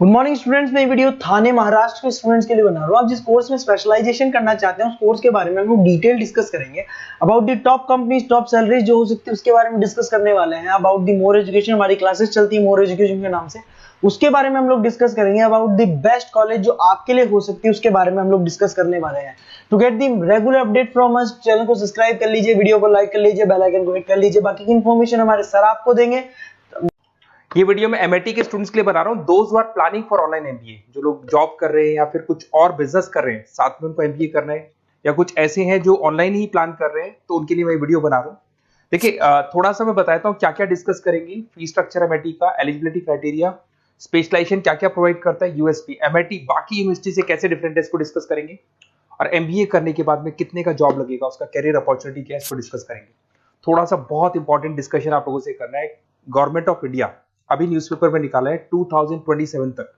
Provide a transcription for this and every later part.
Good morning students. मैं video थाने महाराष्ट्र के students के लिए बना रहा हूँ। आप जिस कोर्स में स्पेशलाइजेशन करना चाहते हैं उस कोर्स के बारे में हम लोग डिटेल डिस्कस करेंगे। About the top companies, top salaries जो हो सकती है उसके बारे में डिस्कस करने वाले हैं। अबाउट द मोर एजुकेशन, हमारी क्लासेस चलती है मोर एजुकेशन के नाम से, उसके बारे में हम लोग डिस्कस करेंगे। अबाउट द बेस्ट कॉलेज जो आपके लिए हो सकती है उसके बारे में हम लोग डिस्कस करने वाले हैं। To get the regular update from us, channel को सब्सक्राइब कर लीजिए, वीडियो को लाइक कर लीजिए, बेल आइकन को हिट कर लीजिए। बाकी की इन्फॉर्मेशन हमारे सर आपको देंगे। ये वीडियो मैं एमआईटी के स्टूडेंट्स के लिए बना रहा हूँ। Those who are planning for online MBA, जो लोग जॉब कर रहे हैं या फिर कुछ और बिजनेस कर रहे हैं, साथ में उनको एमबीए करना है, या कुछ ऐसे हैं जो ऑनलाइन ही प्लान कर रहे हैं, तो उनके लिए मैं वीडियो बना रहा हूँ। देखिए, थोड़ा सा मैं बताता हूँ क्या क्या डिस्कस करेंगे। फी स्ट्रक्चर एमआईटी का, एलिजिबिलिटी क्राइटेरिया, स्पेशलाइजेशन क्या क्या प्रोवाइड करता है, यूएसपी एमआईटी बाकी यूनिवर्सिटी से कैसे डिफरेंट है, इसको डिस्कस करेंगे। और एमबीए करने के बाद में कितने का जॉब लगेगा, उसका कैरियर अपॉर्चुनिटी क्या है, इसको डिस्कस करेंगे। थोड़ा सा बहुत इंपॉर्टेंट डिस्कशन आप लोगों से करना है। गवर्नमेंट ऑफ इंडिया अभी न्यूज़पेपर में निकाला है 2027 तक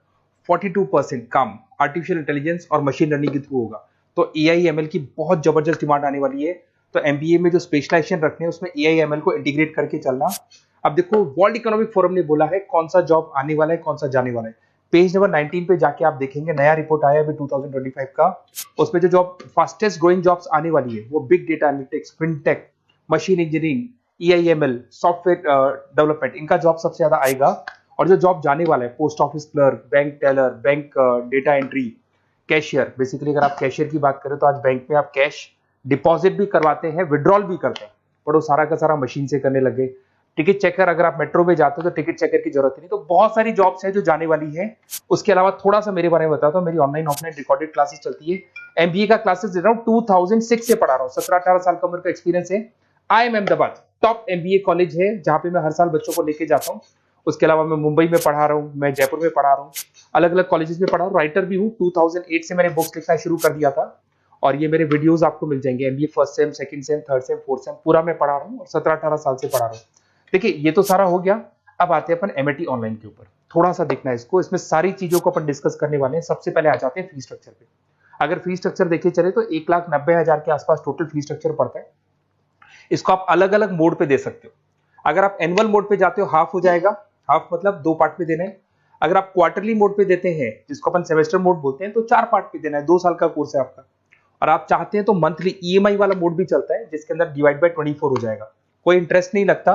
42% काम आर्टिफिशियल इंटेलिजेंस और मशीन लर्निंग के थ्रू होगा। तो एआईएमएल की बहुत जबरदस्त डिमांड आने वाली है। तो एमबीए में जो स्पेशलाइजेशन रखने हैं उसमें एआईएमएल को इंटीग्रेट करके चलना। अब देखो, वर्ल्ड इकोनॉमिक फोरम ने बोला है कौन सा जॉब आने वाला है, कौन सा जाने वाला है। पेज नंबर 19 पे जाके आप देखेंगे, नया रिपोर्ट आया अभी 2025 का। उसमें जो जॉब फास्टेस्ट ग्रोइंग जॉब्स आने वाली है वो big data analytics, fintech, machine engineering, AI ML, software development, इनका जॉब सबसे ज्यादा आएगा। और जो जॉब जाने वाला है, post office clerk, bank teller, bank data entry, cashier. Basically अगर आप कैशियर की बात करें तो आज बैंक में आप कैश डिपॉजिट भी करवाते हैं, विड्रॉल भी करते हैं, पर वो सारा का सारा मशीन से करने लगे। टिकट चेकर, अगर आप मेट्रो में जाते हो तो टिकट चेकर की जरूरत नहीं। तो बहुत सारी जॉब्स है जो जाने वाली है। उसके अलावा थोड़ा सा मेरे बारे में बताता हूँ। मेरी ऑनलाइन ऑफलाइन रिकॉर्डेड क्लासेस चलती है। एमबीए का क्लासेस दे रहा हूँ, 2006 से पढ़ा रहा हूँ, 17-18 साल का उम्र का एक्सपीरियंस है। IIM Ahmedabad top MBA college है जहां पे मैं हर साल बच्चों को लेके जाता हूँ। उसके अलावा मैं मुंबई में पढ़ा रहा हूँ, मैं जयपुर में पढ़ा रहा हूँ, अलग अलग कॉलेजेस में पढ़ा हूँ। राइटर भी हूँ। 2008 से मैंने बुक्स लिखना शुरू कर दिया था और ये मेरे वीडियोस आपको मिल जाएंगे। MBA first sem, second same, third same, fourth same पूरा मैं पढ़ा रहा हूँ और 17-18 साल से पढ़ा रहा हूँ। देखिए, ये तो सारा हो गया। अब आते हैं अपन एमआईटी ऑनलाइन के ऊपर। थोड़ा सा देखना है इसको, इसमें सारी चीजों को अपन डिस्कस करने वाले हैं। सबसे पहले आ जाते हैं फी स्ट्रक्चर पे। अगर फी स्ट्रक्चर देखे चले तो 1,90,000 के आसपास टोटल फी स्ट्रक्चर पड़ता है। इसको आप अलग अलग मोड पे दे सकते हो। अगर आप एनुअल मोड पे जाते हो हाफ हो जाएगा, हाफ मतलब 2 पार्ट में देना है। अगर आप क्वार्टरली मोड पे देते हैं, जिसको अपन सेमेस्टर मोड बोलते हैं, तो 4 पार्ट पे देना है। 2 साल का कोर्स है आपका। और आप चाहते हैं तो मंथली ईएमआई वाला मोड भी चलता है, जिसके अंदर डिवाइड बाय 24 हो जाएगा। कोई इंटरेस्ट नहीं लगता।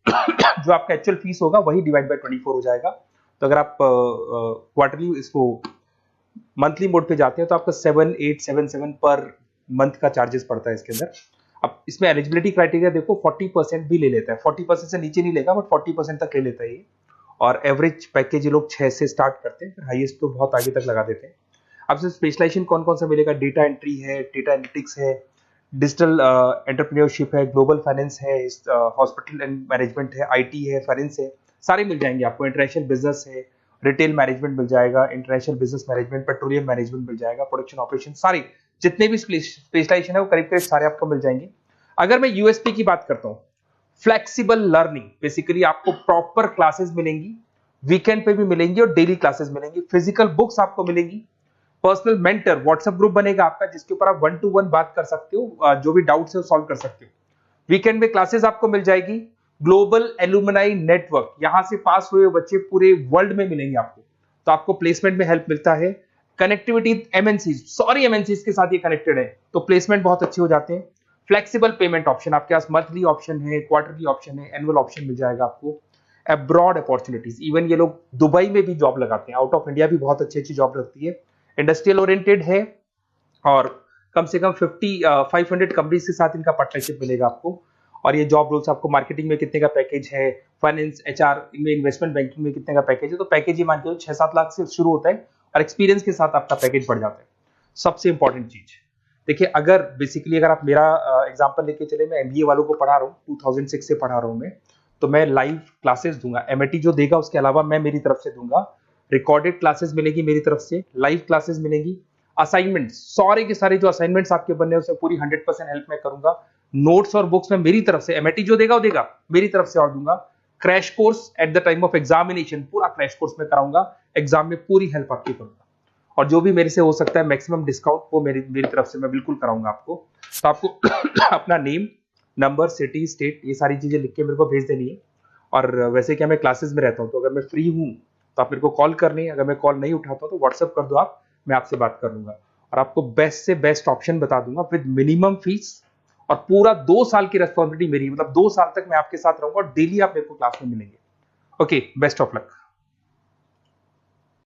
जो आपका एक्चुअल फीस होगा वही डिवाइड बाय 24 हो जाएगा। तो अगर आप क्वार्टरली इसको मंथली मोड पे जाते हैं तो आपका 7877 पर मंथ का चार्जेस पड़ता है इसके अंदर। अब इसमें एलिजिबिलिटी क्राइटेरिया देखो, 40% भी ले लेता है। 40% से नीचे नहीं लेगा, बट 40% तक ले लेता है ये। और एवरेज पैकेज ये लोग 6 से स्टार्ट करते हैं, फिर हाईएस्ट तो बहुत आगे तक लगा देते हैं। अब से स्पेशलाइजेशन कौन कौन सा मिलेगा? डेटा एंट्री है, डेटा एनालिटिक्स है, डिजिटल एंटरप्रेन्योरशिप है, ग्लोबल फाइनेंस है, हॉस्पिटल एंड मैनेजमेंट है, आईटी है, फाइनेंस है, सारे मिल जाएंगे आपको। इंटरनेशनल बिजनेस है, रिटेल मैनेजमेंट मिल जाएगा, international business management, petroleum management मिल जाएगा, प्रोडक्शन ऑपरेशन, सारे जितने भी स्पेशलाइजेशन है वो करीब करीब सारे आपको मिल जाएंगे। अगर मैं यूएसपी की बात करता हूँ, फ्लेक्सिबल लर्निंग, बेसिकली आपको प्रॉपर क्लासेस मिलेंगी, वीकेंड पे भी मिलेंगी और डेली क्लासेस मिलेंगी। फिजिकल बुक्स आपको मिलेंगी, पर्सनल मेंटर, व्हाट्सएप ग्रुप बनेगा आपका जिसके ऊपर आप 1-to-1 बात कर सकते हो, जो भी डाउट्स है वो सॉल्व कर सकते हो। वीकेंड में क्लासेस आपको मिल जाएगी। ग्लोबल एलुमनाई नेटवर्क, यहां से पास हुए बच्चे पूरे वर्ल्ड में मिलेंगे आपको, तो आपको प्लेसमेंट में हेल्प मिलता है। कनेक्टिविटी एमएनसीज के साथ ये कनेक्टेड है, तो प्लेसमेंट बहुत अच्छे हो जाते हैं। फ्लेक्सिबल पेमेंट ऑप्शन आपके पास, मंथली ऑप्शन है, क्वार्टरली ऑप्शन है, एनुअल ऑप्शन मिल जाएगा आपको। अब्रॉड अपॉर्चुनिटीज, इवन ये लोग दुबई में भी जॉब लगाते हैं, आउट ऑफ इंडिया भी बहुत अच्छी अच्छी जॉब लगती है। इंडस्ट्रियल ओरिएंटेड है और कम से कम 500 कंपनीज के साथ इनका पार्टनरशिप मिलेगा आपको। और ये जॉब रोल्स आपको, मार्केटिंग में कितने का पैकेज है, फाइनेंस, एचआर, इनमें इन्वेस्टमेंट बैंकिंग में कितने का पैकेज है, तो पैकेज ये मान के 6-7 लाख से शुरू होता है और एक्सपीरियंस के साथ आपका पैकेज बढ़ जाता है। सबसे इंपॉर्टेंट चीज देखिए, अगर बेसिकली अगर आप मेरा एग्जांपल लेके चले, मैं एमबीए वालों को पढ़ा रहा हूँ, 2006 से पढ़ा रहा हूँ मैं, तो मैं लाइव क्लासेस दूंगा। एमआईटी जो देगा उसके अलावा मैं मेरी तरफ से दूंगा। रिकॉर्डेड क्लासेस मिलेगी मेरी तरफ से, लाइव क्लासेस मिलेंगी। असाइनमेंट्स, सारे के सारे जो असाइनमेंट्स आपके बनने उसमें पूरी 100% हेल्प मैं करूंगा। नोट्स और बुक्स में मेरी तरफ से, एमआईटी जो देगा वो देगा, मेरी तरफ से और दूंगा। Crash course at the time of examination, पूरा क्रैश कोर्स में कराऊंगा। एग्जाम में पूरी हेल्प आपकी करूंगा और जो भी मेरे से हो सकता है मैक्सिमम डिस्काउंट वो मेरी तरफ से मैं बिल्कुल कराऊंगा आपको। तो आपको अपना नेम, नंबर, सिटी, स्टेट, ये सारी चीजें लिख के मेरे को भेज देनी है। और वैसे क्या मैं क्लासेस में रहता हूँ, तो अगर मैं फ्री हूँ तो आप मेरे को कॉल कर लें, अगर मैं कॉल नहीं उठाता तो व्हाट्सएप कर दो आप, मैं आपसे बात कर लूंगा और आपको बेस्ट से बेस्ट ऑप्शन बता दूंगा विद मिनिमम फीस और पूरा 2 साल की रेस्पॉन्सिबिलिटी मेरी, मतलब 2 साल तक मैं आपके साथ रहूंगा और डेली आप मेरे को क्लास में मिलेंगे। Okay, best of luck.